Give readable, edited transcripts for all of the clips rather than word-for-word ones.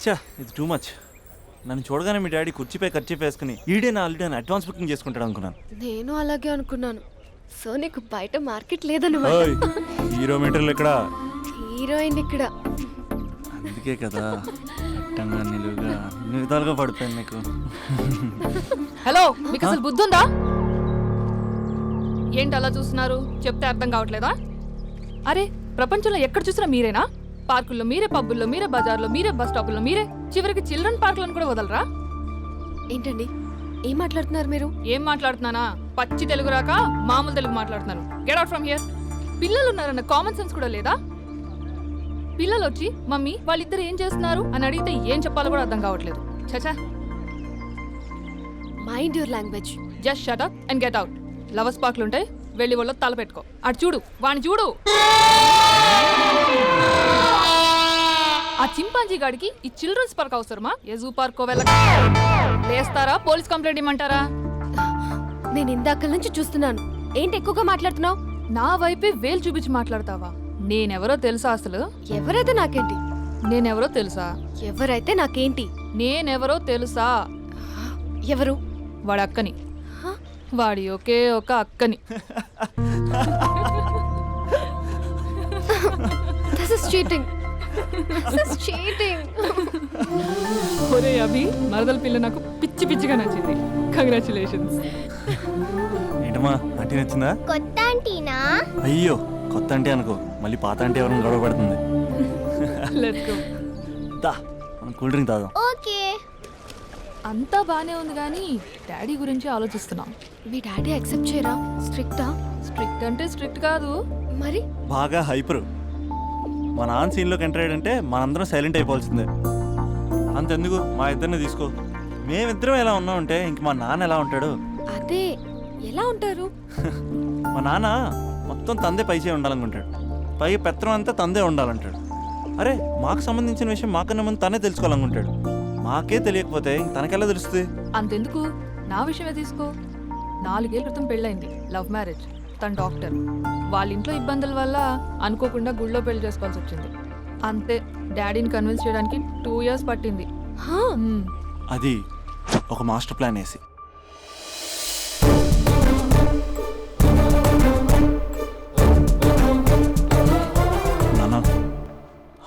చా ఇది too much. నన్ను చూడగానే మీ డాడీ కుర్చీపై ఖర్చు వేసుకుని ఈడే నా ఆల్రెడీ అని అడ్వాన్స్ బుకింగ్ చేసుకుంటాడు అనుకున్నాను. నేను అలాగే అనుకున్నాను. సో నీకు బయట మార్కెట్ లేదన్నమాట. హీరో మీటర్లు ఇక్కడ, హీరోయిన్ ఇక్కడ. అందుకే కదా అట్టంగా నిలువుగా అన్ని విధాలుగా పడిపోయాను నీకు. హలో, మీకు అసలు బుద్ధి ఉందా? ఏంటి అలా చూస్తున్నారు? చెప్తే అర్థం కావట్లేదా? అరే, ప్రపంచంలో ఎక్కడ చూసినా మీరేనా? పార్కుల్లో మీరే, పబ్బుల్లో మీరే, బజార్లో మీరే, బస్ స్టాపుల్లో మీరే, చివరికి చిల్డ్రన్ పార్కులను కూడా వదలరా? ఏంటండి ఏం మాట్లాడుతున్నారు మీరు? ఏం మాట్లాడుతున్నానా? పచ్చి తెలుగు రాక మామూలు తెలుగు మాట్లాడుతున్నాను. Get out from here. పిల్లలు ఉన్నారన్న కామన్ సెన్స్ కూడా లేదా? పిల్లలు వచ్చి మమ్మీ వాళ్ళిద్దరు ఏం చేస్తున్నారు అని అడిగితే ఏం చెప్పాలో కూడా అర్థం కావట్లేదు. చచా, mind your language. Just shut up and get out. Lovers పార్క్లు ఉంటాయి, వెళ్ళి వాళ్ళ తల పెట్టుకో. అటు చూడు, వాణ్ణి చూడు. ఆ చింపాంజీ గాడికి ఈ చిల్డ్రన్స్ పార్క్ అవసరమా? ఏ జూ పార్క్ వెళ్ళక లేస్తారా? పోలీస్ కంప్లైంట్ ఇమ్మంటారా? నేను ఇందాక నుంచి చూస్తున్నాను. ఏంటి ఎక్కువగా మాట్లాడుతున్నావు? నా వైపే వేలు చూపించి మాట్లాడతావా? నేనెవరో తెలుసా? అసలు ఎవరైతే నాకేంటి? నేనెవరో తెలుసా? ఎవరైతే నాకేంటి? నేనెవరో తెలుసా? ఎవరు? వాడి అక్కని. వాడి ఒకే ఒక అక్కని. This is cheating. This is cheating. ఒరే అభి, మరదల పిల్ల నాకు పిచ్చి పిచ్చిగా నచ్చింది. కంగ్రాచులేషన్స్. ఏంటమ్మా ఆంటీ నచ్చిందా? కొత్త ఆంటీనా? అయ్యో కొత్త అంటే అనుకో, మళ్ళీ పాత అంటే ఎవరైనా గొడవ పడుతుంది. Let's go. దా మనం కూల్ డ్రింక్ తాదాం. ఓకే. అంతా బానే ఉంది కానీ డాడీ గురించి ఆలోచిస్తున్నాం. మీ డాడీ యాక్సెప్ట్ చేయరా? స్ట్రిక్టా? స్ట్రిక్ట్ అంటే స్ట్రిక్ట్ కాదు. మరి బాగా హైపర్. మా నాన్న సీన్లోకి ఎంటర్ అయ్యాడంటే మనందరం సైలెంట్ అయిపోవాల్సిందే. అంతెందుకు మా ఇద్దరిని తీసుకో. మేమిద్దరం ఎలా ఉన్నామంటే ఇంక మా నాన్న ఎలా ఉంటాడు? అదే ఎలా ఉంటారు? మా నాన్న మొత్తం తందే పైచే ఉండాలనుకుంటాడు. పైగా పెత్తనం అంతా తందే ఉండాలంటాడు. అరే మాకు సంబంధించిన విషయం మాకన్నా ముందు తనే తెలుసుకోవాలనుకుంటాడు. మాకే తెలియకపోతే తనకెలా తెలుస్తుంది? అంతెందుకు, నా విషయమే తీసుకో. 4 ఏళ్ల క్రితం పెళ్ళైంది, లవ్ మ్యారేజ్. తన డాక్టర్. వాళ్ళ ఇంట్లో ఇబ్బందుల వల్ల అనుకోకుండా గుళ్ళో పెళ్లి చేసుకోవాల్సి వచ్చింది. అంతే, డాడీని కన్విన్స్ చేయడానికి 2 years పట్టింది. అది ఒక మాస్టర్ ప్లాన్ వేసి. నాన్న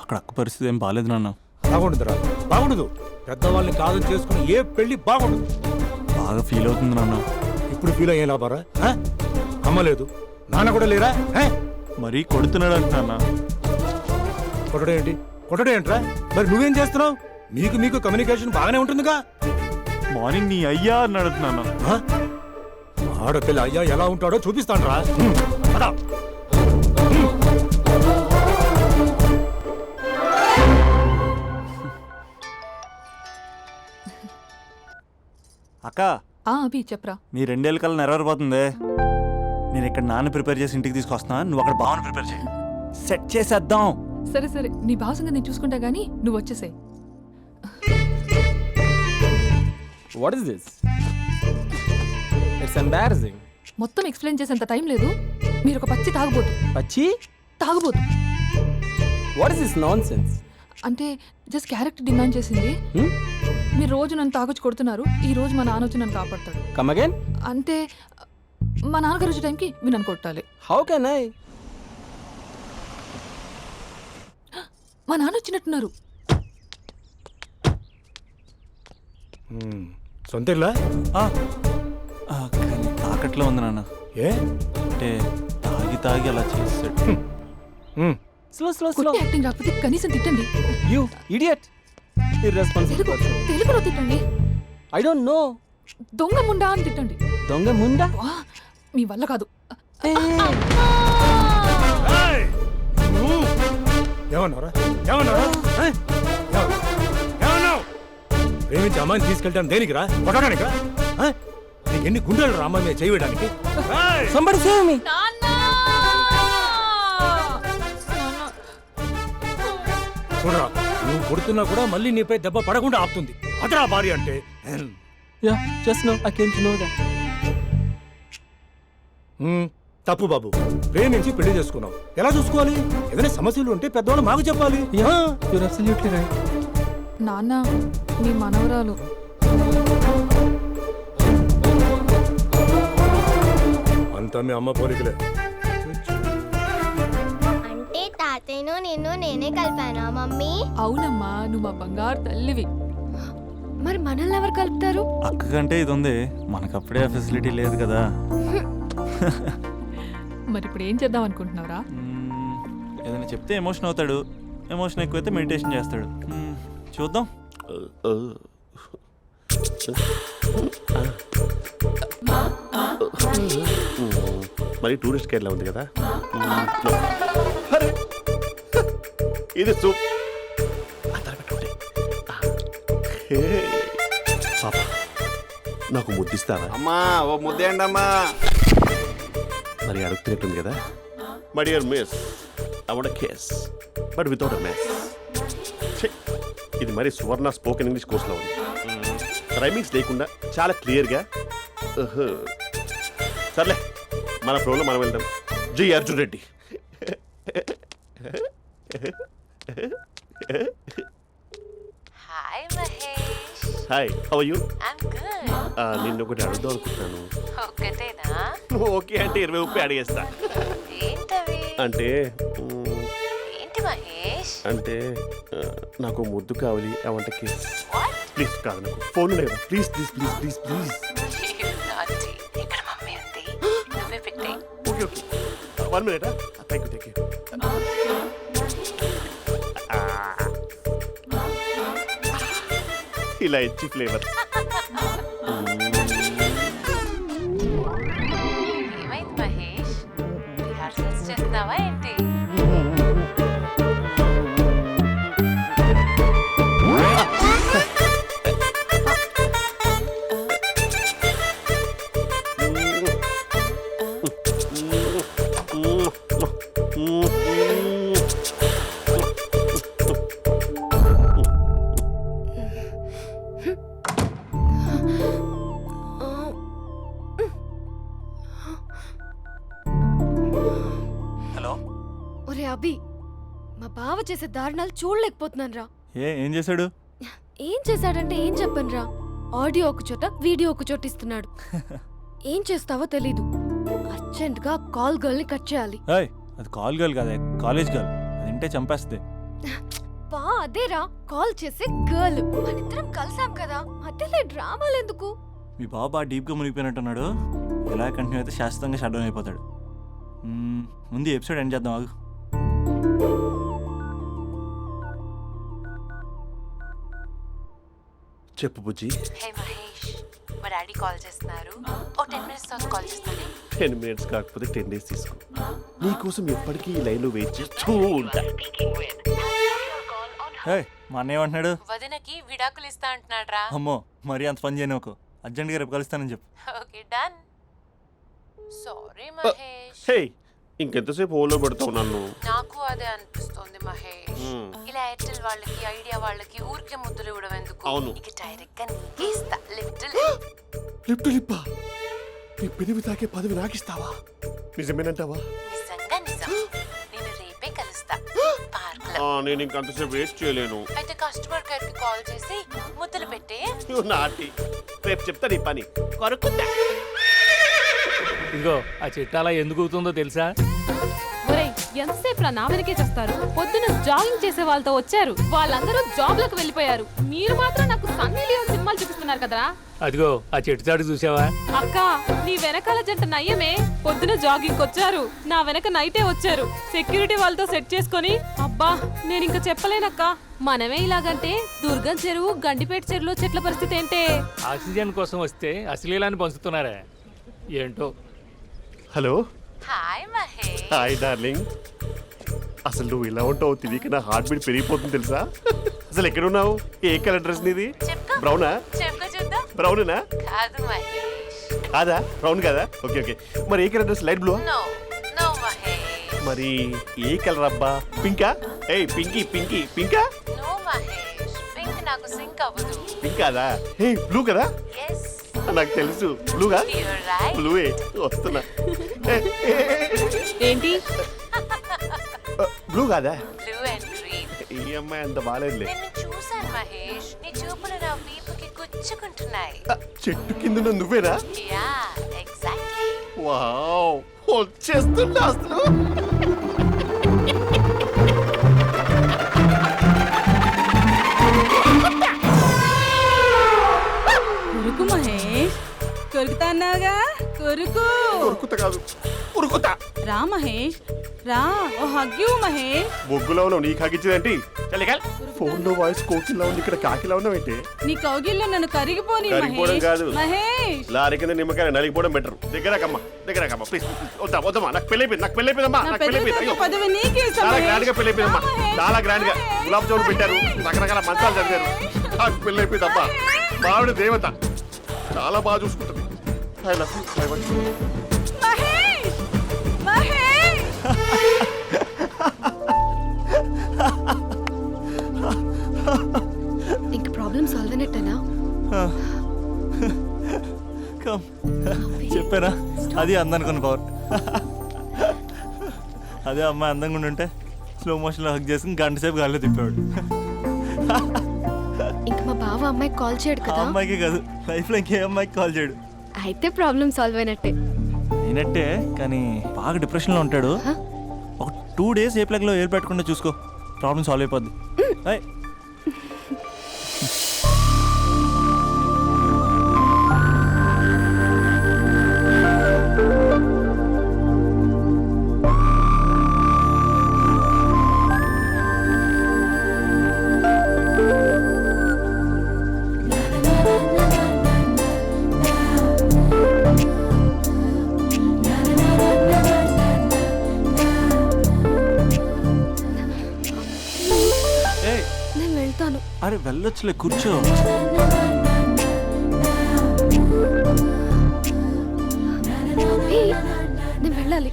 అక్కడ అక్క పరిస్థితి ఏం బాగాలేదు నాన్న. బాగుండదురా, బాగుండదు. పెద్దవాళ్ళని కాదు చేసుకుని ఏ పెళ్లి బాగుండదు. బాగా ఫీల్ అవుతుంది నాన్న. ఇప్పుడు ఫీల్ అయ్యే లాభారా? అమ్మ లేదు, నాన్న కూడా లేరా? మరీ కొడుతున్నాడు అంటున్నా. కొట్టడం ఏంటి? కొట్టడం ఏంట్రా? మరి నువ్వేం చేస్తున్నావు? మీకు కమ్యూనికేషన్ బాగానే ఉంటుందిగా. మార్నింగ్ నీ అయ్యా అని అడుగుతున్నాను. ఆడపిల్ల అయ్యా ఎలా ఉంటాడో చూపిస్తాను రా. అక్క అభి చెప్పరా. నీ 2 ఏళ్ళ కల్లా నెరవేరిపోతుంది. నేను ఇక్కడ నాన్న ప్రిపేర్ చేసి ఇంటికి తీసుకొస్తున్నా, నువ్వు అక్కడ బావని ప్రిపేర్ చేయి. సెట్ చేసేద్దాం. సరే సరే, నీ భావసంగా నేను చూసుకుంటా గానీ నువ్వు వచ్చేసాయి. What is this? It's embarrassing. మొత్తం ఎక్స్ప్లెయిన్ చేసేంత టైం లేదు. మీరు ఒక పచ్చి తాగుబోతు. Pachi? తాగుబోతు What is this nonsense? అంటే జస్ట్ క్యారెక్టర్ డిమాండ్ చేసింది. మీరు రోజు నన్ను తాగొచ్చి కొడుతున్నారు, ఈ రోజు మా నాన్న వచ్చి నన్ను కాపాడతాడు. Come again? అంటే మా నాన్నగారు వచ్చే టైంకి మీరు నన్ను కొట్టాలి. How can I? మా నాన్న వచ్చినట్టున్నారు. సొంత ఇల్లా? కానీ తాకట్లో ఉంది నాన్న. ఏ అంటే తాగి అలా చేస్తాడు. Slow. యాక్టింగ్ రాకపోతే కనీసం తిట్టండి. You idiot! Irresponsible person. తెలుగులో తిట్టండి. I don't know. దొంగ ముండా అని తిట్టండి. Donga munda? వా, మీ వల్ల కాదు. ఏమన్నారా? ప్రేమించి అమ్మాయిని తీసుకెళ్తాను దేనికిరా? కొట్టడానికిరా? నీకు ఎన్ని గుండెలు రా అమ్మాయి మీద చేయడానికి? Somebody save me! చూడరా, నువ్వు కొడుతున్నా కూడా మళ్ళీ నీపై దెబ్బ పడకుండా ఆపుతుంది. అదరా భార్య అంటే. Yeah, just now I came to know that. తప్పు బాబు. ప్రేమించి పెళ్లి చేసుకున్నావు, ఎలా చూసుకోవాలి? ఏదైనా సమస్యలు ఉంటే పెద్దవాళ్ళు మాకు చెప్పాలి. Yeah, you're absolutely right. నాన్న మీ మనవరాలు అంతా మీ అమ్మ పోలికలే. అంటే తాతయ్యను నిన్ను నేనే కలిపానా మమ్మీ? అవునమ్మా, నువ్వు మా బంగారు తల్లివి. మరి మనల్ని ఎవరు కలుపుతారు? అక్క కంటే ఇది ఉంది, మనకప్పుడే ఆ ఫెసిలిటీ లేదు కదా. మరి ఇప్పుడు ఏం చేద్దాం అనుకుంటున్నారా? ఏదైనా చెప్తే ఎమోషన్ అవుతాడు, ఎమోషన్ ఎక్కువైతే మెడిటేషన్ చేస్తాడు. చూద్దాం. మరి టూరిస్ట్ గైడ్లా ఉంది కదా. అరే! ఇది సూప్ పాపా, నాకు ముద్దిస్తావా? అమ్మా ఓ ముద్దేయండి అమ్మా. మరి అడుగుతున్నట్టుంది కదా. My dear miss, I want kiss but without a miss. ఇది మరి సువర్ణ స్పోకెన్ ఇంగ్లీష్ కోర్సులో ఉంది. రైమింగ్స్ లేకుండా చాలా క్లియర్గా. సర్లే, మన ఫ్లోలో మనం వెళ్దాం. జి Arjun Reddy. Hi Mahesh. Hi, how are you? I'm good. నిన్ను ఒకటి అడుగుదాం అనుకుంటున్నాను. ఒక్కటేనా? ఓకే అంటే 20 రూపాయలు అడిగేస్తా. ఏంటవి? అంటే ఏంటి మహేష్? అంటే నాకు ముద్దు కావాలి. I want kiss. What? Please కాదు, నాకు ఫోన్ లేదు. Please please please please please. You naughty. ఇక్కడ మమ్మీ ఉంది, నువ్వే పెట్టే. Okay okay, 1 minute. Thank you thank you. ఇలా ఇచ్చి ఫ్లేవర్. ఏమైంది మహేష్? రిహార్సల్స్ చేస్తున్నావా ఏంటి? హలో. ఒరే అభి, మా బావ చేసే దారుణాలు చూడలేకపోతున్నాను రా. ఏం చేశాడు? ఏం చేశాడంటే ఏం చెప్పను రా. ఆడియో ఒక చోట, వీడియో ఒక చోట ఇస్తున్నాడు. ఏం చేస్తావో తెలీదు. అర్జెంట్ గా కాల్ గర్ల్ ని కట్ చేయాలి. ఏయ్, అది కాల్ గర్ల్ కాదే, కాలేజ్ గర్ల్. అది వింటే చంపేస్తుంది. బా అదేరా, కాల్ చేసే గర్ల్. మనిద్దరం కలిసాం కదా, మధ్యలో డ్రామాలు ఎందుకు? మీ బాబా డీప్గా మునిగిపోయినట్టున్నాడు. ఎలా కంటిన్యూ అయితే శాశ్వతంగా షట్ డౌన్ అయిపోతాడు. ముందు ఎపిసోడ్ ఎండ్ చేద్దాం, ఆగు. చెప్పు బుజ్జి. హే మహేష్, మా డాడీ కాల్ చేస్తున్నారు. ఓ 10 minutes తర్వాత కాల్ చేస్తాను. 10 minutes కాకపోతే 10 days తీసుకో. నీకోసం ఎప్పటికీ ఈ లైన్లో వెయిట్ చేస్తూ ఉంటా. ఏయ్, మా అన్నయ్య ఏమంటున్నాడు? వదినకి విడాకులు ఇస్తా అంటున్నాడు రా. అమ్మో, మరీ అంత పని చేయను. ఒక అర్జెంట్గా రేపు కలుస్తానని చెప్పు. Okay done. సారీ మహేష్. హే, ఇంకెంతసేపు హోల్లో పెడతావు నన్ను? నాకు అదే అనిపిస్తుంది మహేష్. ఇలా ఎయిర్టెల్ వాళ్ళకి, ఐడియా వాళ్ళకి ఊరికే ముద్దులు ఇవ్వడం ఎందుకు? అవును. ఇక డైరెక్ట్ గా నీకే ఇస్తా. లిటిల్ లిప్టు లిప్పా, నీ పెదవి తాకే పదవి నాకిస్తావా? నిజమేనంటావా? నిజంగా నిజం. నేను రేపే కలుస్తా పార్క్ లో. నేను ఇంకంతసేపు వెయిట్ చేయలేను. అయితే కస్టమర్ కేర్ కి కాల్ చేసి ముద్దులు పెట్టే. నువ్వు నాటి, రేపు చెప్తా నీ పని. కొరకుందా? ఇదిగో ఆ చెట్టు అలా ఎందుకు అవుతుందో తెలుసా? ఒరేయ్, ఎంతసేపు నా వెనకే చేస్తారు? పొద్దున జాగింగ్ చేసే వాళ్ళతో వచ్చారు, వాళ్ళందరూ జాబ్లకు వెళ్ళిపోయారు. మీరు మాత్రం నాకు సన్నీ లియోన్ సినిమాలు చూపిస్తున్నారు కదరా. అదిగో ఆ చెట్టు చాటు చూసావా? అక్క, నీ వెనకాల జంట నయ్యమే. పొద్దున జాగింగ్ వచ్చారు, నా వెనక నైటే వచ్చారు. సెక్యూరిటీ వాళ్ళతో సెట్ చేసుకొని, అబ్బా నేను ఇంకా చెప్పలేనక్క. మనమే ఇలాగంటే దుర్గం చెరువు, గండిపేట చెరువులో చెట్ల పరిస్థితి ఏంటే? ఆక్సిజన్ కోసం వస్తే అశ్లీలాన్ని పంచుతున్నారా ఏంటో. Hello. Hi Mahesh. Hi darling. అసలు నువ్వు ఇలా ఉంటావు తెలియక నా హార్ట్ బీట్ పెరిగిపోతుంది తెలుసా? అసలు ఎక్కడున్నావు? ఏ కలర్ డ్రెస్ నీది? చెప్పుకో. బ్రౌనా? చెప్పుకో చూద్దాం. బ్రౌనేనా? కాదు మహేష్. కాదా? బ్రౌన్ కదా? Okay okay. మరి ఏ colour dress? Light blue? No no Mahesh. మరి ఏ కలర్ అబ్బా? పింకా? ఏయ్ పింకీ పింకీ పింకా? నో మహేష్, పింక్ నాకు సింక్ అవ్వదు. పింక్ కాదా? ఏ బ్లూ కదా? ఎస్, నాకు తెలుసు. బ్లూగా? You're right. బ్లూవే వస్తున్నా. ఏంటి? బ్లూ కాదా? Blue and green. ఈ అమ్మాయి అంత బాగాలేదులే. నేను చూసాను మహేష్. చూపులు నా వీపుకి గుచ్చుకుంటున్నాయి. చెట్టు కింద నువ్వేనా? Yeah exactly. వావ్, వచ్చేస్తున్నా అసలు. కొరుకు మహేష్, కొరుకుతా అన్నావుగా, కొరుకు. ఉరుకుతా కాదు, ఉరుకుతా. రా మహేష్, రా, ఓ హగ్గు మహేష్. బొగ్గులో ఉన్నావు, నీకు హగించేదేంటి? ఫోన్ లో వాయిస్ కోకిలా ఉంది, ఇక్కడ కాకిలా ఉన్నావేంటి? నీ కౌగిల్లో నన్ను కరిగిపోని కరిగిపోవడం మహేష్. కాదు. మహేష్, లారీ కింద నిమ్మకాయ నలిగిపోవడం బెటర్. దగ్గరకమ్మా, ప్లీజ్. వద్దమ్మా, నాకు పెళ్ళైపోయిందమ్మా, నా నాకు పెద్ద పెళ్ళైపోయింది. అయ్యో, పదవి నీకే ఇస్తా చాలా మహేష్. గ్రాండ్ గా పెళ్ళైపోయిందమ్మా, రా మహేష్. చాలా గ్రాండ్ గా. గులాబ్ జామున్ పెట్టారు, రకరకాల మంచాలు చదివారు. నాకు పెళ్ళైపోయిందమ్మా. మావిడ దేవత, చాలా బాగా చూసుకుంటుంది. I love you, I want you. Mahesh, Mahesh. ఇంక ప్రాబ్లం సాల్వ్ అయినట్టేనా? కమ్ చెప్పానా, అది అందనుకున్న పవర్. అదే అమ్మాయి అందంగా ఉండుంటే స్లో మోషన్లో హక్ చేసుకుని గంట సేపు గాల్లో తిప్పేవాడు. ఇంక మా బావ అమ్మాయికి కాల్ చేయడు ఆ కదా? అమ్మాయికి కాదు, లైఫ్లో ఇంకే అమ్మాయికి కాల్ చేయడు. అయితే ప్రాబ్లం సాల్వ్ అయినట్టే. అయినట్టే, కానీ బాగా డిప్రెషన్లో ఉంటాడు. ఒక 2 days ఏ ప్లగ్లో ఏర్ పెట్టకుండా చూసుకో, ప్రాబ్లం సాల్వ్ అయిపోద్ది. ఏయ్, ఏయ్, నేను వెళ్తాను. అరే వెళ్ళొచ్చులే, కూర్చో. అభి, నేను వెళ్ళాలి.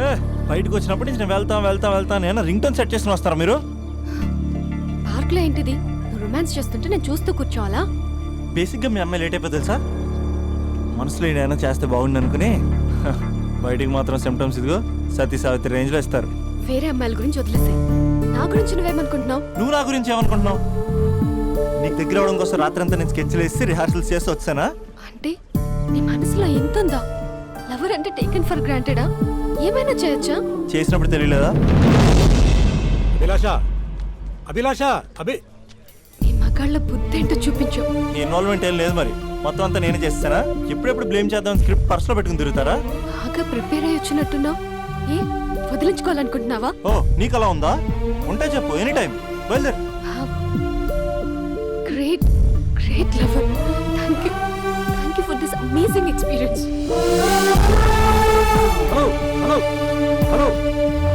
ఏ, బయటకు వచ్చినప్పటి నుంచి నేను వెళ్తా నేను రింగ్ టోన్ సెట్ చేసుకుని వస్తారా మీరు? పార్క్లో ఏంటిది? నువ్వు రొమాన్స్ చేస్తుంటే నేను చూస్తూ కూర్చోవాలా? బేసిక్గా మీ అమ్మాయి లేట్ అయిపోతుంది తెలుసా? మనసులో ఏదైనా చేస్తే బాగుండు అనుకుని బయటికి మాత్రం సిమ్టమ్స్ ఇదిగో సతీ సావిత్రి రేంజ్లో ఇస్తారు. వేరే అమ్మాయిల గురించి వదిలేసే, నా గురించి నువ్వేమనుకుంటున్నావు? నువ్వు నా గురించి ఏమనుకుంటున్నావు? నీకు దగ్గర అవడం కోసం రాత్రంతా నేను స్కెచ్లు వేసి రిహార్సల్స్ చేసి వచ్చానా? అంటే నీ మనసులో ఎంత ఉందా? లవర్ అంటే టేకెన్ ఫర్ గ్రాంటెడా? ఏమైనా చేయొచ్చా? చేసినప్పుడు తెలియలేదా? అభిలాష, నీ మగాళ్ళ బుద్ధి ఏంటో చూపించు. నీ ఇన్వాల్వ్మెంట్ ఏం లేదు మరి, మొత్తం అంతా నేనే చేస్తానా? ఎప్పుడెప్పుడు బ్లేమ్ చేద్దాం స్క్రిప్ట్ పర్సులో పెట్టుకుని తిరుగుతారా? బాగా ప్రిపేర్ అయ్యి వచ్చినట్టున్నావు. ఏ వదిలించుకోవాలనుకుంటున్నావా? ఓ, నీకు అలా ఉందా? ఉంటే చెప్పు, ఎనీ టైం బయలుదేరు. Great great lover. Thank you for this amazing experience. Hello,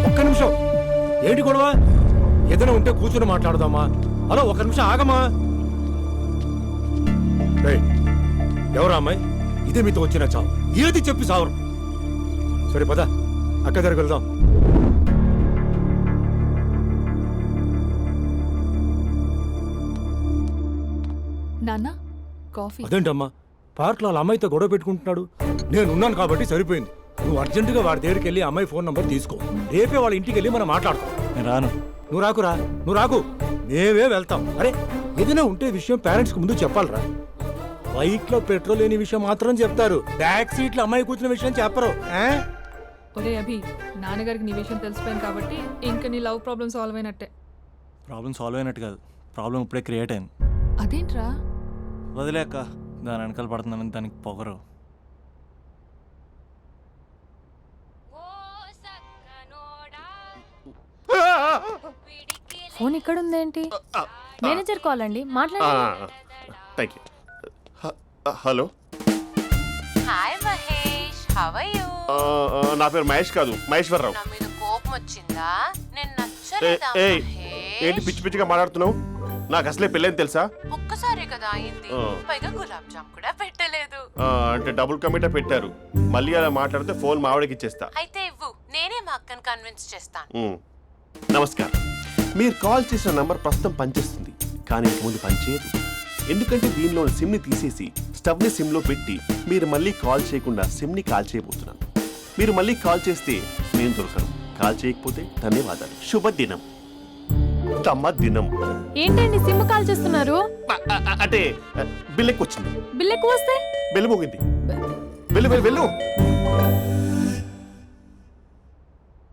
ఒక్క నిమిషం. ఏంటి గొడవ? ఏదైనా ఉంటే కూర్చొని మాట్లాడదామా? హలో, ఒక్క నిమిషం ఆగమా. ఎవరా అమ్మాయి? ఇదే మీతో వచ్చిన చావు. ఏది చెప్పి సావరు. సరే పద, అక్క దగ్గరికి వెళ్దాం. నాన్న కాఫీ. అదేంటమ్మా, పార్క్లో వాళ్ళ అమ్మాయితో గొడవ పెట్టుకుంటున్నాడు. నేను ఉన్నాను కాబట్టి సరిపోయింది. నువ్వు అర్జెంటుగా వాడి దగ్గరికి వెళ్ళి అమ్మాయి ఫోన్ నంబర్ తీసుకో. రేపే వాళ్ళ ఇంటికి వెళ్ళి మనం మాట్లాడతాం. నేను రాను. నువ్వు రాకు, మేమే వెళ్తాం. అరే, ఏదైనా ఉంటే విషయం పేరెంట్స్కి ముందు చెప్పాలరా. బైక్ లో పెట్రోల్ లేని విషయం మాత్రం చెప్తారు, బ్యాక్ సీట్ లో అమ్మాయి కూర్చున్న విషయం చెప్పరు. ఒరే అభి, నాన్నగారికి నీ విషయం తెలిసిపోయింది కాబట్టి ఇంకా నీ లవ్ ప్రాబ్లమ్ సాల్వ్ అయినట్టే. ప్రాబ్లం సాల్వ్ అయినట్టు కాదు, ప్రాబ్లం ఇప్పుడే క్రియేట్ అయింది. అదేంట్రా? వదిలేక దాని వెనకాల పడుతున్నానని దానికి పొగరు. ఫోన్ ఇక్కడ ఉందేంటి? మేనేజర్ కాల్ అండి, మాట్లాడండి. Thank you. Hello, hi Mahesh, how are you? నా పేరు మహేష్ కాదు, మహేశ్వరరావు. నా మీద కోపం వచ్చిందా? నేను నచ్చలేదా ఏంటి మహేష్? పిచ్చి పిచ్చిగా మాట్లాడుతున్నావు? నాకు అసలే పెళ్ళని తెలుసా? ఒక్కసారి కదా అయింది, పైగా గులాబ్ జామ్ కూడా పెట్టలేదు. అంటే డబుల్ కమిటా పెట్టారు. మళ్ళీ అలా మాట్లాడితే ఫోన్ మావిడకి ఇచ్చేస్తా. అయితే ఇవ్వు, నేనే మా అక్కని కన్విన్స్ చేస్తాను. నమస్కారం. మీరు కాల్ చేసిన నంబర్ ప్రస్తుతం పనిచేస్తుంది, కానీ ఇంక ముందు పనిచేయదు. ఎందుకంటే దీనిలో సిమ్ని తీసేసి స్టవ్ని సిమ్లో పెట్టి మీరు మళ్ళీ కాల్ చేయకుండా సిమ్ని కాల్ చేయబోతున్నాను. మీరు మళ్ళీ కాల్ చేస్తే నేను దొరకను, కాల్ చేయకపోతే ధన్యవాదాలు. శుభదినం, తమ దినం. ఏంటండి సిమ్ కాల్ చేస్తున్నారు? అంటే బిల్ ఎక్కువ వచ్చింది. బిల్ ఎక్కువ వస్తే బెల్లు మోగింది. వెళ్ళు వెళ్ళు వెళ్ళు.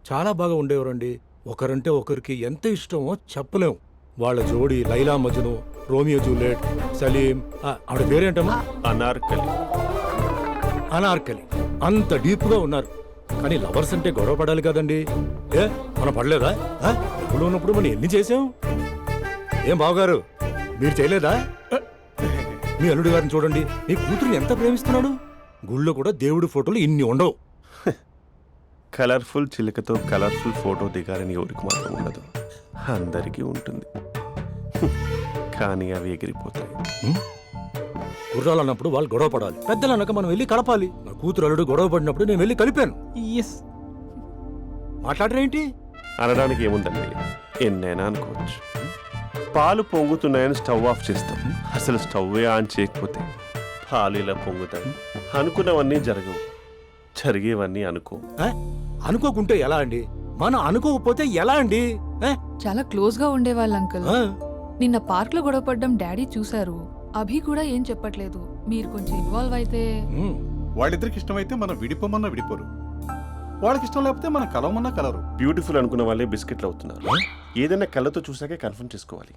చాలా బాగా ఉండేవారండి. ఒకరంటే ఒకరికి ఎంత ఇష్టమో చెప్పలేం. వాళ్ళ జోడి లైలా మజ్ను, రోమియో జూలియట్, సలీం, ఆవిడ పేరేంటమ్మా? అనార్కలి. అనార్కలి. అంత డీప్ గా ఉన్నారు. కానీ లవర్స్ అంటే గొడవ పడాలి కదండి. ఏ మనం పడలేదా? ఎప్పుడు ఉన్నప్పుడు మనం ఎన్ని చేసాం? ఏం బావగారు మీరు చేయలేదా? మీ అల్లుడి గారిని చూడండి, మీ కూతురుని ఎంత ప్రేమిస్తున్నాడు. గుళ్ళో కూడా దేవుడి ఫోటోలు ఇన్ని ఉండవు. కలర్ఫుల్ చిలుకతో కలర్ఫుల్ ఫోటో దిగాలని ఎవరికి మాత్రం ఉండదు. అందరికీ ఉంటుంది. కానీ అవి ఎగిరిపోతాయి. గుర్రాలు అన్నప్పుడు వాళ్ళు గొడవ పడాలి. పెద్దలు అన్నాక మనం వెళ్ళి కలపాలి. నా కూతురు అల్లుడు గొడవ పడినప్పుడు నేను వెళ్ళి కలిపాను. మాట్లాడరేంటి? అనడానికి ఏముందండి, ఎన్నైనా అనుకోవచ్చు. పాలు పొంగుతున్నాయని స్టవ్ ఆఫ్ చేస్తాం. అసలు స్టవ్వే ఆన్ చేయకపోతే పాలు ఇలా పొంగుతాయి. అనుకున్నవన్నీ జరగవు, జరిగేవన్నీ అనుకో. అనుకోకుంటే ఎలా అండి? మనం అనుకోకపోతే ఎలా అండి? చాలా క్లోజ్ గా ఉండేవాళ్ళు అంకుల్. నిన్న పార్క్ లో గొడవ పడ్డం డాడీ చూశారు. అభి కూడా ఏం చెప్పట్లేదు. మీరు కొంచెం ఇన్వాల్వ్ అయితే. వాళ్ళిద్దరికి ఇష్టమైతే మనం విడిపోమన్నా విడిపోరు, వాళ్ళకి ఇష్టం లేకపోతే మనం కలవమన్నా కలరు. బ్యూటిఫుల్ అనుకున్న వాళ్ళే బిస్కెట్లు అవుతున్నారు. ఏదైనా కళ్ళతో చూసాకే కన్ఫర్మ్ చేసుకోవాలి.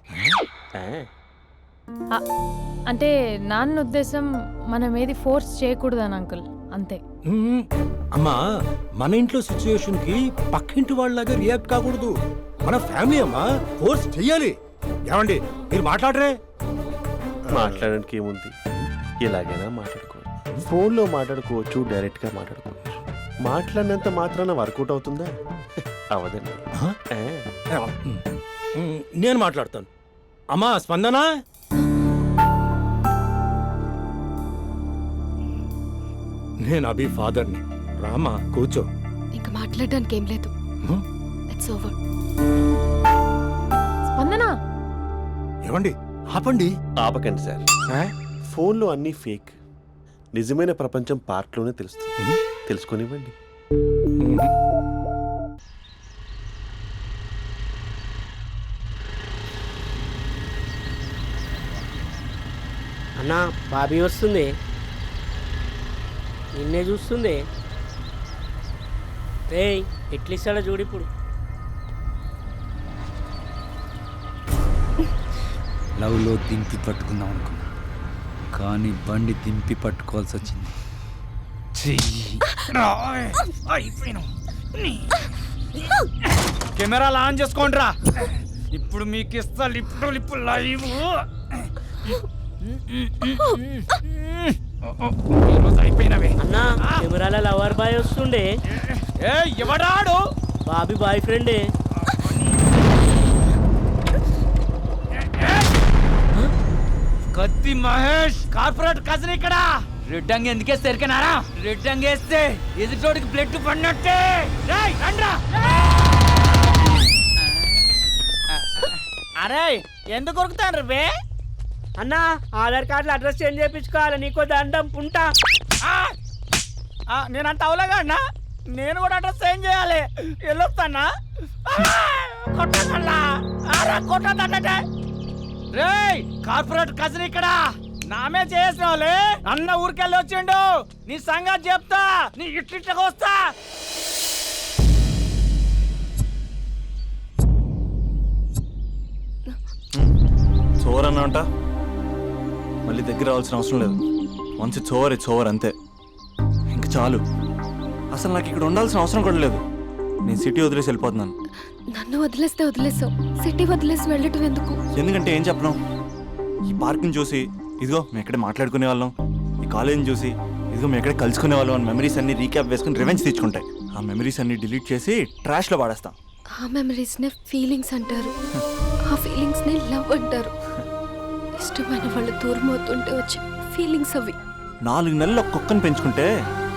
అంటే నాన్న ఉద్దేశం మనం ఏది ఫోర్స్ చేయకూడదని అంకుల్, అంతే. అమ్మా, మన ఇంట్లో సిచ్యుయేషన్ కి పక్కింటి వాళ్ళలాగా రియాక్ట్ కాకూడదు. మన ఫ్యామిలీ అమ్మా, ఫోర్స్ చెయ్యాలి. ఏమండి మీరు మాట్లాడరే? మాట్లాడడానికి ఏముంది, ఎలాగైనా మాట్లాడుకోవచ్చు. ఫోన్లో మాట్లాడుకోవచ్చు, డైరెక్ట్గా మాట్లాడుకోవచ్చు. మాట్లాడినంత మాత్రాన వర్కౌట్ అవుతుందా? అవదండి. నేను మాట్లాడతాను. అమ్మా స్పందన, నేను అభి ఫాదర్ని. రామా కూర్చో. ఇంకా మాట్లాడడానికి ఏం లేదు. It's over. స్పందన, ఏమండి ఆపండి. ఆపకండి సార్. ఫోన్లో అన్నీ ఫేక్. నిజమైన ప్రపంచం పార్ట్లోనే తెలుస్తుంది. తెలుసుకొనివ్వండి. అన్నా బాబీ వస్తుంది, నిన్నే చూస్తుంది. ఏయ్ ఎట్లిస్తాడో చూడు ఇప్పుడు. లవ్లో దింపి పట్టుకుందాం అనుకున్నా, కానీ బండి దింపి పట్టుకోవాల్సి వచ్చింది. కెమెరాలు ఆన్ చేసుకోండి రా. ఇప్పుడు మీకు ఇస్తా లిప్పు లైవ్. అయిపోయినవే అన్నా, కెమెరాల లవర్ బాయ్ వస్తుండే. ఎవడాడు? బాబీ బాయ్ ఫ్రెండే. కత్తి మహేష్ కార్పొరేట్ కజన్ ఇక్కడ. రెడ్ అంగి ఎందుకే సరికనారా? రెడ్ అంగి వేస్తే ఎదుటోడికి బ్లడ్ పడినట్టే. అరే ఎందుకు కొరుకుతాను రే? అన్నా ఆధార్ కార్డులో అడ్రస్ చేంజ్ చేయించుకోవాలి. నీకో దండం పుంటా. నేనంత అవలేగా అన్నా, నేను కూడా అడ్రస్ చేంజ్ చేయాలి. వెళ్ళొస్తానా? కొట్టదంటే రేయ్, కార్పొరేట్ కజన్ ఇక్కడ. నామే చేసిన వాళ్ళే అన్న ఊరికెళ్ళి వచ్చిండు. నీ సంగతి చెప్తా, నీ ఇట్లిట్లకి వస్తా. చోర్ అన్నా మళ్ళీ దగ్గర రావాల్సిన అవసరం లేదు. మంచి చోర్ అంతే. ఇంక చాలు. అసలు నాకు ఇక్కడ ఉండాల్సిన అవసరం కూడా లేదు. నేను సిటీ వదిలేసి వెళ్ళిపోతున్నాను. నన్ను వదిలేస్తే వదిలేసావు, సిటీ వదిలేసి వెళ్ళటం ఎందుకు? ఎందుకంటే ఏం చెప్పను, ఈ పార్క్ని చూసి ఇదిగో మేము ఎక్కడే మాట్లాడుకునే వాళ్ళం, ఈ కాలేజీని చూసి ఇదిగో మేము ఎక్కడే కలుసుకునే వాళ్ళం అని మెమరీస్ అన్ని రీక్యాప్ వేసుకుని రివెంజ్ తెచ్చుకుంటాయి. ఆ మెమరీస్ అన్ని డిలీట్ చేసి ట్రాష్లో పాడేస్తాం. ఆ మెమరీస్నే ఫీలింగ్స్ అంటారు, ఆ ఫీలింగ్స్నే లవ్ అంటారు. ఇష్టమైన వాళ్ళు దూరం అవుతుంటే వచ్చే ఫీలింగ్స్ అవి. 4 నెలలు ఒక కుక్కను పెంచుకుంటే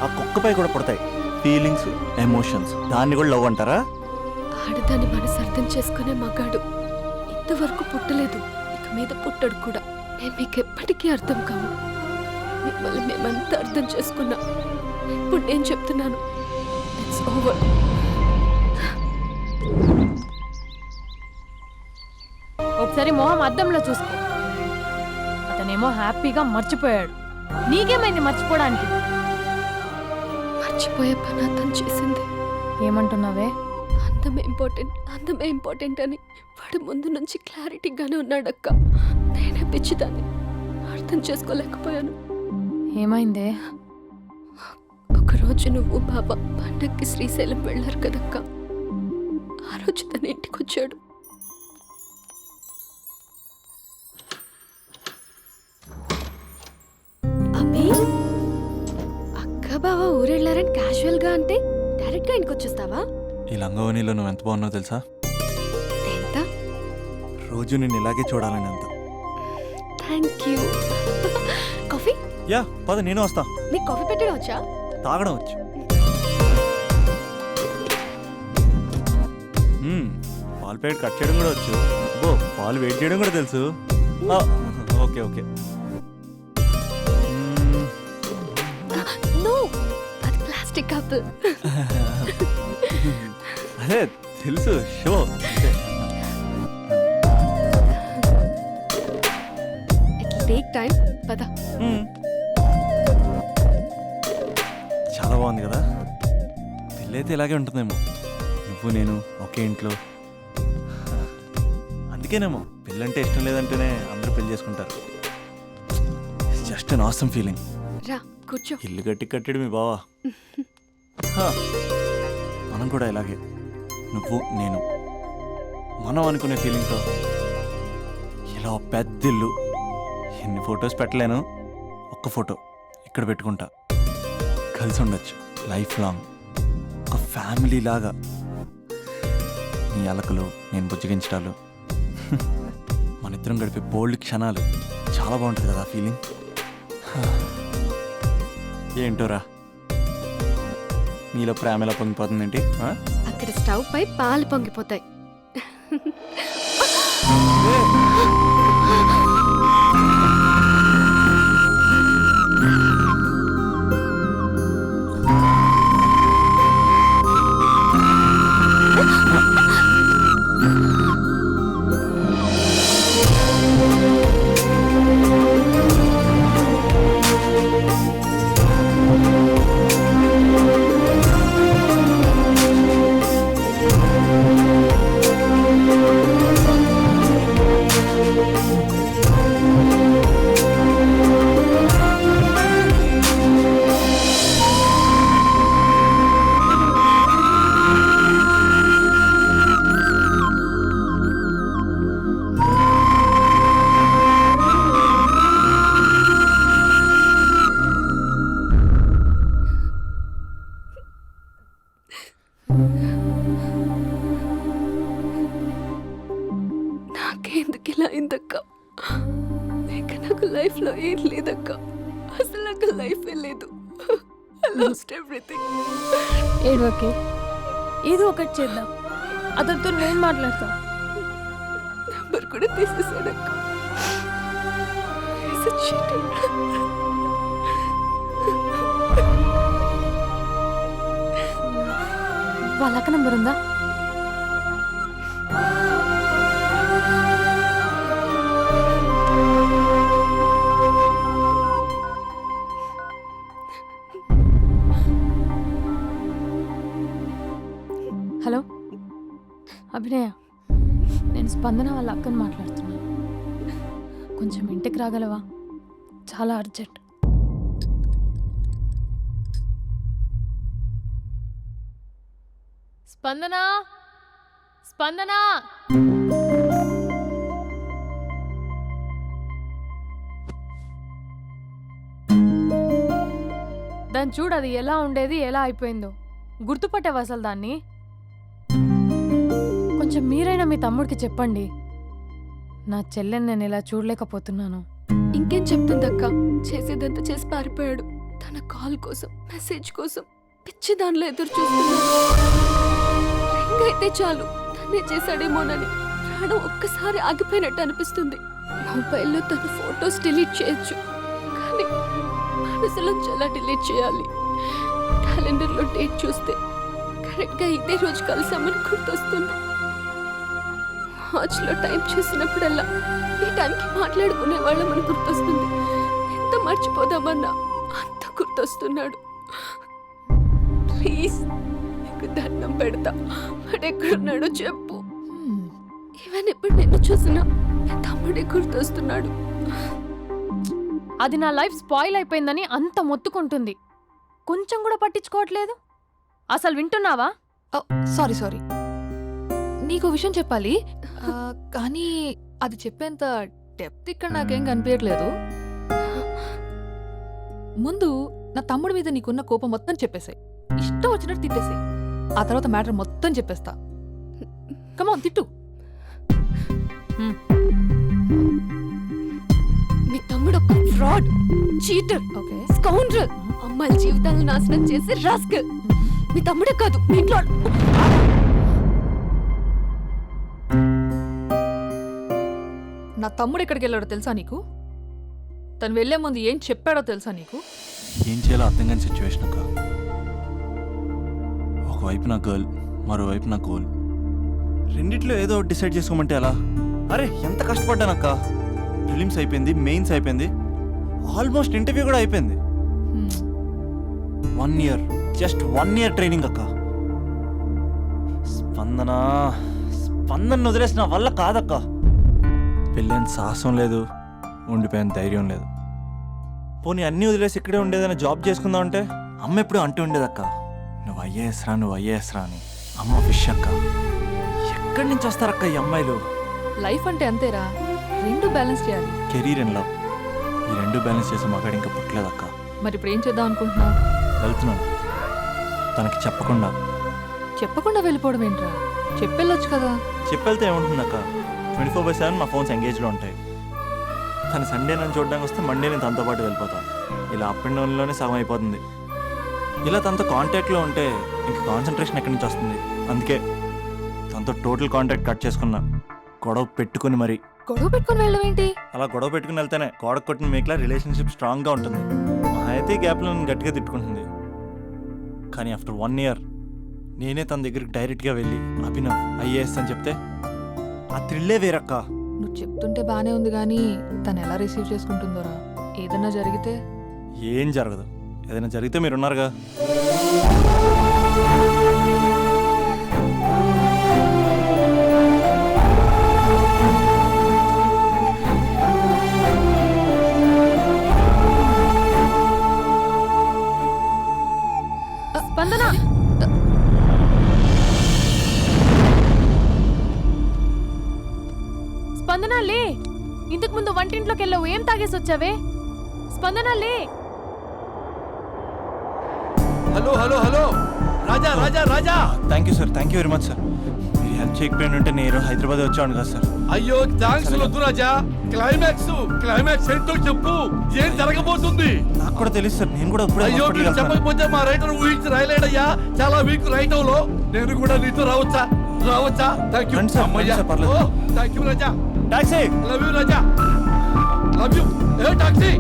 ఆ కుక్కపై కూడా పడతాయి ఫీలింగ్స్, ఎమోషన్స్. దాన్ని కూడా లవ్ అంటారా? ఆడదాన్ని మనసు అర్థం చేసుకునే మగాడు ఇంతవరకు పుట్టలేదు, ఇక మీద పుట్టడు కూడా. మేము మీకు ఎప్పటికీ అర్థం కాము. మిమ్మల్ని మేమంతా అర్థం చేసుకున్నాం. ఇప్పుడు నేను చెప్తున్నాను, ఇట్స్ ఓవర్. ఒకసారి మొహం అద్దంలో చూసుకో. అతనేమో హ్యాపీగా మర్చిపోయాడు. నీకేమైంది మర్చిపోవడానికి? మర్చిపోయే పని అతను చేసింది. ఏమంటున్నావే? అందమే ఇంపార్టెంట్ అని వాడు ముందు నుంచి క్లారిటీగానే ఉన్నాడక్క. నేనే పిచ్చిదాన్ని అర్థం చేసుకోలేకపోయాను. ఏమైందే? ఒకరోజు నువ్వు బాబా పండక్కి శ్రీశైలం వెళ్ళారు కదక్క. ఆ రోజు తన ఇంటికి వచ్చాడు. అబ్బి, అక్క బావ ఊరెళ్ళారని క్యాజువల్ గా అంటే డైరెక్ట్ గా ఇంటికి వచ్చేస్తావా? ఈ లంగవనిలో నువ్వు ఎంత బాగున్నావు తెలుసా? ఎంత? రోజు నేను ఇలాగే చూడాలని అంత. Thank you. కాఫీ? యా పద, నేను వస్తా. నీకు కాఫీ పెట్టడం వచ్చా? తాగడం వచ్చు. పాలు ప్యాకెట్ కట్ చేయడం కూడా వచ్చు. ఓ, పాలు వెయిట్ చేయడం కూడా తెలుసు. Okay okay. నో, అది ప్లాస్టిక్ కప్. అదే తెలుసు, షో. It take time. పద. చాలా బాగుంది కదా. పెళ్ళైతే ఇలాగే ఉంటుందేమో, నువ్వు నేను ఒకే ఇంట్లో. అందుకేనేమో పెళ్ళంటే ఇష్టం లేదంటేనే అందరూ పెళ్లి చేసుకుంటారు. Just an awesome feeling. రా కూర్చో. ఇల్లు కట్టాడు మీ బావా. మనం కూడా ఇలాగే, నువ్వు నేను, మనం అనుకునే ఫీలింగ్తో ఇలా పెద్ద ఇల్లు. ఎన్ని ఫొటోస్ పెట్టలేను, ఒక్క ఫోటో ఇక్కడ పెట్టుకుంటా. కలిసి ఉండొచ్చు లైఫ్ లాంగ్, ఒక ఫ్యామిలీ లాగా. నీ అలకలు, నేను బుజ్జగించడాలు, మన ఇద్దరం గడిపే బోల్డ్ క్షణాలు. చాలా బాగుంటుంది కదా ఫీలింగ్. ఏంటోరా, నీలో ప్రేమ ఎలా పొంగిపోతుందేంటి? అక్కడ స్టవ్ పై పాలు పొంగిపోతాయి. నాకెందుకు ఇలా అయిందక్క? ఇక నాకు లైఫ్లో ఏం లేదక్క. అసలు నాకు లైఫే లేదు. I lost everything. ఏడవకే, ఏదో ఒకటి చేద్దాం. అతనితో నేను మాట్లాడతా. నంబర్ కూడా తీసేసాడక్క. He's a cheater. వాళ్ళ అక్క నంబర్ ఉందా? హలో అభినయ, నేను స్పందన వాళ్ళ అక్కని మాట్లాడుతున్నాను. కొంచెం ఇంటికి రాగలవా? చాలా అర్జెంట్. స్పందన, స్పందన. దాన్ని చూడు, అది ఎలా ఉండేది ఎలా అయిపోయిందో. గుర్తుపట్టావు అసలు దాన్ని? కొంచెం మీరైనా మీ తమ్ముడికి చెప్పండి. నా చెల్లెని నేను ఇలా చూడలేకపోతున్నాను. ఇంకేం చెప్తుందక్క? చేసేదంతా చేసి పారిపోయాడు. తన కాల్ కోసం, మెసేజ్ కోసం పిచ్చి దానిలో ఎదురు చూస్తున్నాడు. రింగ్ అయితే చాలు తనే చేశాడేమోనని ప్రాణం ఒక్కసారి ఆగిపోయినట్టు అనిపిస్తుంది. మొబైల్లో తన ఫొటోస్ డిలీట్ చేయొచ్చు, కానీ మనసులోంచి ఎలా డిలీట్ చేయాలి? క్యాలెండర్లో డేట్ చూస్తే కరెక్ట్గా ఇదే రోజు కలిసామని గుర్తొస్తుంది. వాచ్లో టైం చూసినప్పుడల్లా ఈ టైంకి మాట్లాడుకునే వాళ్ళమని గుర్తొస్తుంది. ఎంత మర్చిపోదామన్నా అంత గుర్తొస్తున్నాడు. ప్లీజ్ నీకు దండం పెడతా, వాడు ఎక్కడున్నాడో చెప్పు. ఈవెన్ ఇప్పుడు నిన్ను చూసినా నా తమ్ముడే గుర్తొస్తున్నాడు. అది నా లైఫ్ స్పాయిల్ అయిపోయిందని అంత మొత్తుకుంటుంది. కొంచెం కూడా పట్టించుకోవట్లేదు. అసలు వింటున్నావా? సారీ నీకు విషయం చెప్పాలి, కానీ అది చెప్పేంత డెప్త్ ఇక్కడ నాకేం కనిపించట్లేదు. ముందు నా తమ్ముడి మీద నీకున్న కోపం మొత్తం చెప్పేసాయి, ఇష్టం వచ్చినట్టు తిట్టేసాయి. ఆ తర్వాత మ్యాటర్ మొత్తం చెప్పేస్తా. కమాన్ తిట్టు. మీ తమ్ముడు ఒక ఫ్రాడ్, చీటర్, ఓకే, స్కౌండ్రల్, అమ్మాయిల జీవితాలను నాశనం చేసి రాస్కల్. మీ తమ్ముడే కాదు, మీ ఇంట్లో నా తమ్ముడు ఎక్కడికి వెళ్ళాడో తెలుసా నీకు? తను వెళ్లే ముందు ఏం చెప్పాడో తెలుసా నీకు? ఏం చేయాలో అర్థం కాని సిచ్యువేషన్ అక్క. ఒకవైపు నా గర్ల్, మరోవైపు నా గోల్. రెండిట్లో ఏదో డిసైడ్ చేసుకోమంటే ఎలా? అరే ఎంత కష్టపడ్డానక్క. ఫిలిమ్స్ అయిపోయింది, మెయిన్స్ అయిపోయింది, ఆల్మోస్ట్ ఇంటర్వ్యూ కూడా అయిపోయింది. 1 year, జస్ట్ 1 year ట్రైనింగ్ అక్క. స్పందన వదిలేసిన వల్ల కాదక్క. పెళ్ళైన సాహసం లేదు, ఉండిపోయిన ధైర్యం లేదు. పోనీ అన్నీ వదిలేసి ఇక్కడే ఉండేదైనా జాబ్ చేసుకుందాం అంటే అమ్మ ఎప్పుడు అంటూ ఉండేదక్క, నువ్వు ఐఏఎస్ రా అని. అమ్మ ఫిష్ అక్క. ఎక్కడి నుంచి వస్తారక్క ఈ అమ్మాయిలు? లైఫ్ అంటే అంతేరా, రెండు బ్యాలెన్స్ చేయాలి. కెరీర్ అండ్ లవ్, ఈ రెండు బ్యాలెన్స్ చేసే మగాడు ఇంకా పుట్టలేదక్క. మరి ఇప్పుడు ఏం చేద్దాం అనుకుంటున్నావు? వెళ్తున్నాను, తనకి చెప్పకుండా వెళ్ళిపోవడం ఏంట్రా? చెప్పెళ్ళొచ్చు కదా. చెప్పెళ్తే ఏముంటుందక్క, 24/7 మా ఫోన్స్ ఎంగేజ్లో ఉంటాయి. తను సండే నన్ను చూడడానికి వస్తే మండే నేను తనతో పాటు వెళ్ళిపోతాను. ఇలా అప్ అండ్ డౌన్లోనే సగం అయిపోతుంది. ఇలా తనతో కాంటాక్ట్లో ఉంటే ఇంక కాన్సన్ట్రేషన్ ఎక్కడి నుంచి వస్తుంది? అందుకే తనతో టోటల్ కాంటాక్ట్ కట్ చేసుకున్నా, గొడవ పెట్టుకుని మరి. గొడవ పెట్టుకుని వెళ్ళడం ఏంటి? అలా గొడవ పెట్టుకుని వెళ్తేనే గోడ కొట్టిన మీకులా రిలేషన్షిప్ స్ట్రాంగ్గా ఉంటుంది. మా అయితే గ్యాప్లో నన్ను గట్టిగా తిట్టుకుంటుంది. కానీ ఆఫ్టర్ 1 year నేనే తన దగ్గరికి డైరెక్ట్గా వెళ్ళి అభినవ్ ఐఏఎస్ అని చెప్తే ఆ థ్రిల్లే వేరక్క. నువ్వు చెప్తుంటే బానే ఉంది, కానీ తను ఎలా రిసీవ్ చేసుకుంటుందోరా? ఏదన్నా జరిగితే? ఏం జరగదు, ఏదైనా జరిగితే మీరున్నారుగా. స్పందన, స్పందన లే. ఇంతకు ముందు వంటింట్లోకి వెళ్ళావు, ఏం తాగేసి వచ్చావే? స్పందన లే. Hello Raja. Thank you sir, thank you very much sir. మీరు హెల్ప్ చేయకపోయిన ఉంటే నేను హైదరాబాద్ వచ్చాను కదా సార్. అయ్యో థ్యాంక్స్ వద్దు రాజా. క్లైమాక్స్ ఏంటో చెప్పు, ఏం జరగబోతుంది? నాకు కూడా తెలుసు సార్, నేను కూడా అయ్యో మీరు చెప్పకపోతే మా రైటర్ ఊహించి రాయలేడయ్యా. చాలా వీక్ రైటవ్ లో నేను కూడా నీతో రావచ్చా? Thank you thank you Raja. Taxi. Love you Raja, love you. ఏ టాక్సీ.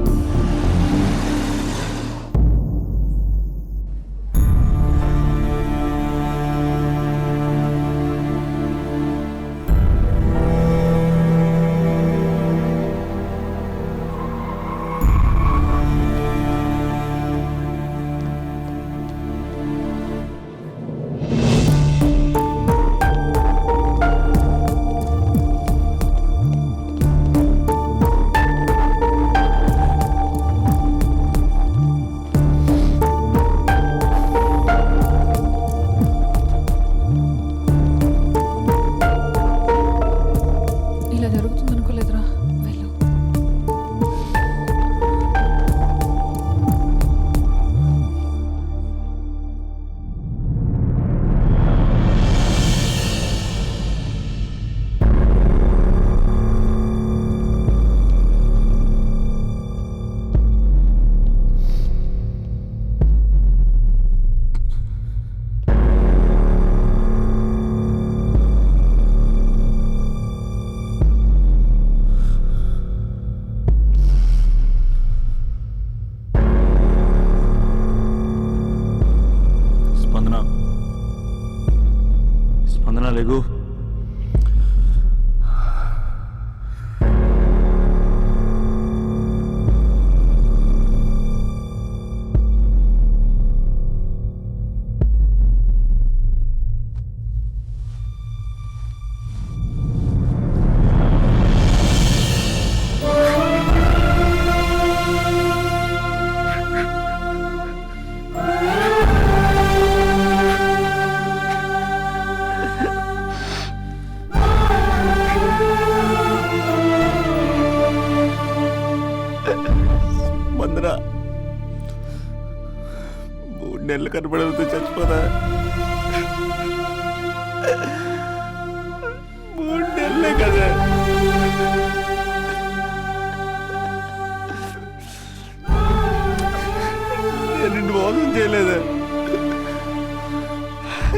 లేగు. నెలలు కనపడితే చచ్చిపోతా. 3 నెలలే కదా. నేను నిన్ను మోసం చేయలేదా?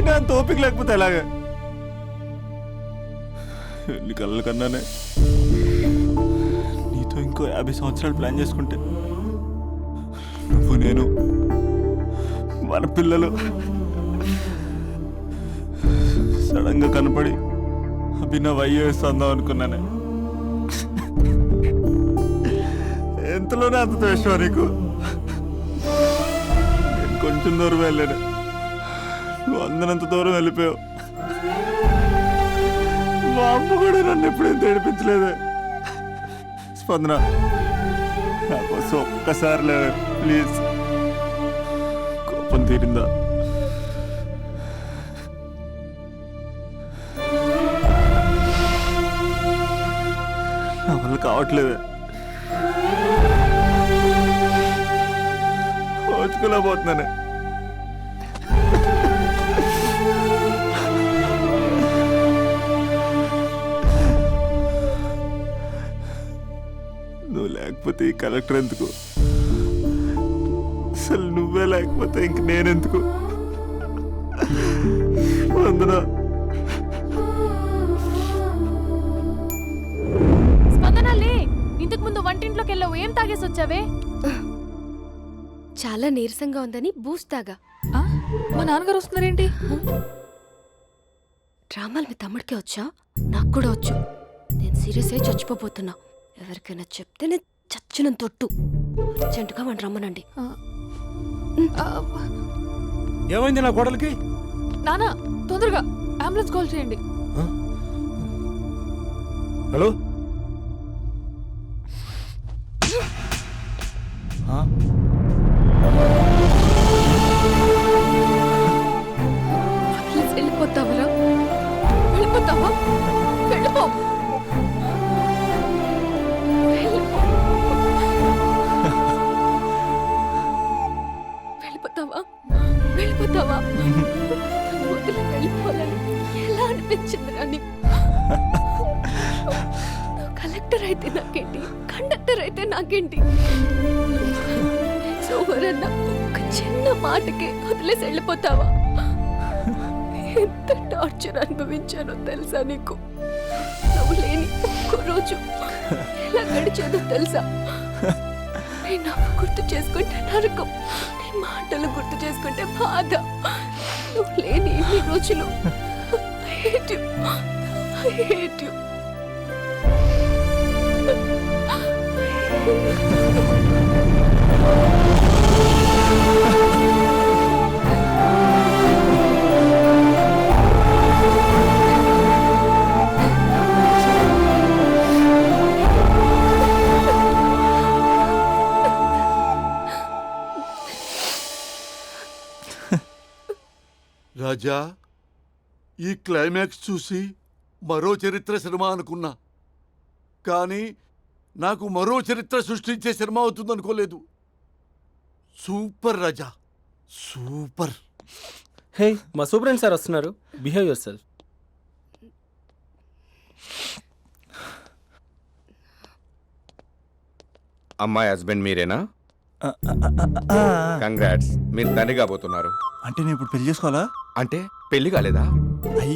నా తోపిక లేకపోతే ఎలాగా? ఎన్ని కళ్ళ కన్నానే నీతో ఇంకో 50 సంవత్సరాలు ప్లాన్ చేసుకుంటే నువ్వు నేను మన పిల్లలు సడన్ గా కనపడి అభినవ్ ఐఏఎస్ అందాం అనుకున్నానే. ఎంతలోనే అంత ద్వేషం నీకు. నేను కొంచెం దూరం వెళ్ళాను, నువ్వు అందనంత దూరం వెళ్ళిపోయావు. మా అమ్మ కూడా నన్ను ఎప్పుడేం ఏడిపించలేదే. స్పందన, నా కోసం ఒక్కసారి లేవే ప్లీజ్. కోపం తీరిందా? నా వల్ల కావట్లేదే. ఓచుకోలేకపోతున్నానే. నువ్వు లేకపోతే ఈ కలెక్టర్ ఎందుకు? అసలు నువ్వే లేకపోతే ఇంక నేనెందుకు? వందనా. స్పందన లే, ఇంతకు ముందు వంటింట్లోకి వెళ్ళావు, ఏం తాగేసి వచ్చావే? చాలా నీరసంగా ఉందని బూస్ట్ తాగా. ఆ? మా నాన్నగారు వస్తున్నారేంటి? డ్రామాలు మీ తమ్ముడికే వచ్చా? నాకు కూడా వచ్చు. నేను సీరియస్ అయి చచ్చిపోతున్నా. ఎవరికైనా చెప్తే నేను చచ్చిన తొట్టు. అర్జెంటుగా వాడిని రమ్మనండి. ఏమైంది నా కోడలికి? నానా, తొందరగా అంబులెన్స్ కాల్ చేయండి. హలో, వెళ్ళిపోతావరా? వెళ్ళిపోతావా? వెళ్ళిపో. వెళ్ళిపోతావా? వెళ్ళిపోతావా? వదిలి వెళ్ళిపోవాలని ఎలా అనిపించిందిరా నీకు? కలెక్టర్ అయితే నాకేంటి, కండక్టర్ అయితే నాకేంటి? ఎవరన్నా ఒక చిన్న మాటకి వదిలేసి వెళ్ళిపోతావా? ఎంత టార్చర్ అనుభవించానో తెలుసా నీకు? నువ్వు లేని ఒక్క రోజు ఎలా గడిచేదో తెలుసా? నీ నవ్వు గుర్తు చేసుకుంటే నరకం, నీ మాటలు గుర్తు చేసుకుంటే బాధ. నువ్వు లేని ఇన్ని రోజులు I hate you. I hate you. రాజా, ఈ క్లైమాక్స్ చూసి మరో చరిత్ర సినిమా అనుకున్నా, కానీ నాకు మరో చరిత్ర సృష్టించే సినిమా అవుతుందనుకోలేదు. సూపర్ రాజా, సూపర్. హే, మా సూపరింటెండెంట్ సార్ వస్తున్నారు. Behave your self. అమ్మాయి హస్బెండ్ మీరేనా? కంగ్రాట్స్, మీరు తండ్రి కాబోతున్నారు. అంటే నేను ఇప్పుడు పెళ్లి చేసుకోవాలా? అంటే పెళ్లి కాలేదా?